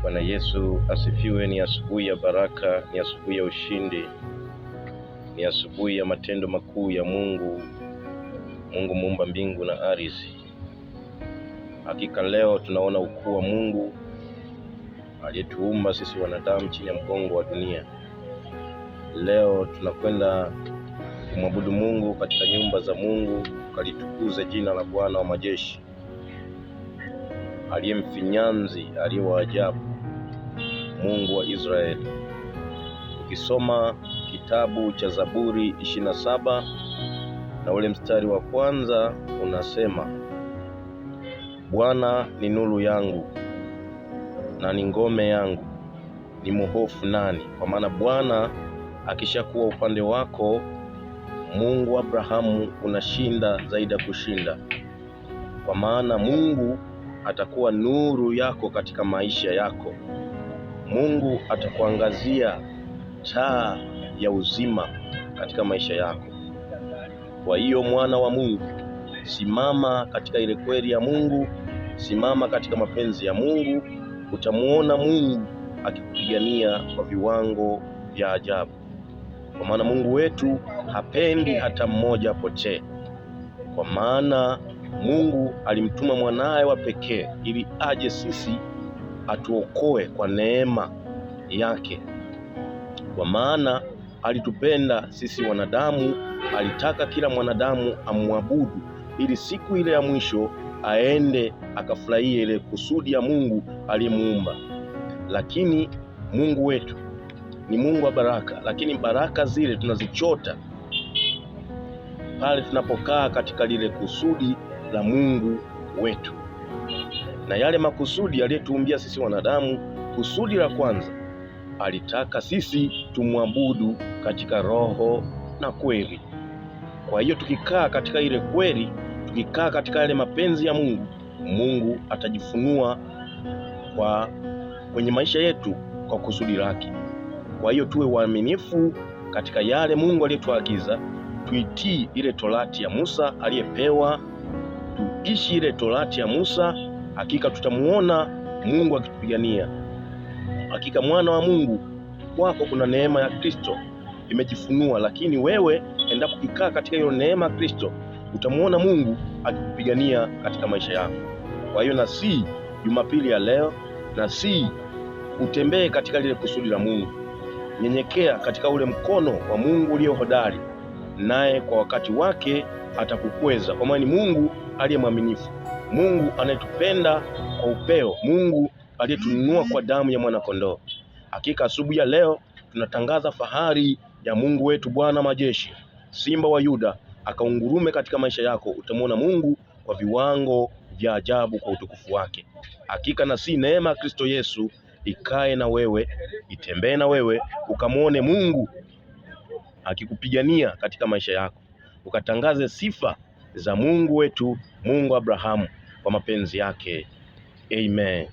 Bwana Yesu asifiwe. Ni asubuhi ya baraka, ni asubuhi ya ushindi, ni asubuhi ya matendo makuu ya Mungu muumba mbingu na ardhi. Hakika leo tunaona ukuu wa Mungu aliyetuumba sisi wanadamu chini ya mgongo wa dunia. Leo tunakwenda kumwabudu Mungu katika nyumba za Mungu, kalitukuze jina la Bwana wa majeshi, aliye mfinyanzi, aliye wa ajabu, Mungu wa Israeli. Ukisoma kitabu cha Zaburi 27 na ule mstari wa kwanza unasema, Bwana ni nuru yangu na ni ngome yangu, ni mhofu nani? Kwa maana Bwana akishakuwa upande wako, Mungu wa Abrahamu, unashinda zaidi ya kushinda. Kwa maana Mungu atakuwa nuru yako katika maisha yako. Mungu atakuangazia taa ya uzima katika maisha yako. Kwa hiyo mwana wa Mungu, simama katika ile kweli ya Mungu, simama katika mapenzi ya Mungu, utamuona Mungu akikupigania kwa viwango vya ajabu. Kwa maana Mungu wetu hapendi hata mmoja apotee. Kwa maana Mungu alimtuma mwanaye wa pekee ili aje sisi atuokoe kwa neema yake. Kwa maana alitupenda sisi wanadamu, alitaka kila mwanadamu amwabudu, ili siku ile ya mwisho aende akafurahie ile kusudi ya Mungu aliyemuumba. Lakini Mungu wetu ni Mungu wa baraka, lakini baraka zile tunazichota pale tunapokaa katika lile kusudi la Mungu wetu. Na yale makusudi aliyetuumbia sisi wanadamu, kusudi la kwanza, alitaka sisi tumwabudu katika roho na kweli. Kwa hiyo tukikaa katika ile kweli, tukikaa katika yale mapenzi ya Mungu, Mungu atajifunua kwenye maisha yetu kwa kusudi lake. Kwa hiyo tuwe waaminifu katika yale Mungu aliyetuagiza, tuitii ile torati ya Musa aliyepewa, tuishi ile torati ya Musa. Hakika tutamuona Mungu akitupigania. Hakika mwana wa Mungu, kwako kuna neema ya Kristo imejifunua, lakini wewe endapo ukikaa katika hiyo neema ya Kristo, utamuona Mungu akikupigania katika maisha yako. Kwa hiyo nasi Jumapili ya leo, nasi utembee katika lile kusudi la Mungu. Nyenyekea katika ule mkono wa Mungu ulio hodari, naye kwa wakati wake atakukweza. Kwa maana ni Mungu aliye mwaminifu, Mungu anayetupenda kwa upeo, Mungu aliyetununua kwa damu ya mwana kondoo. Hakika asubuhi ya leo tunatangaza fahari ya Mungu wetu Bwana majeshi, Simba wa Yuda akaungurume katika maisha yako. Utamwona Mungu kwa viwango vya ajabu kwa utukufu wake. Hakika na si neema ya Kristo Yesu ikae na wewe, itembee na wewe, ukamwone Mungu akikupigania katika maisha yako, ukatangaze sifa za Mungu wetu, Mungu Abrahamu, kwa mapenzi yake. Amen.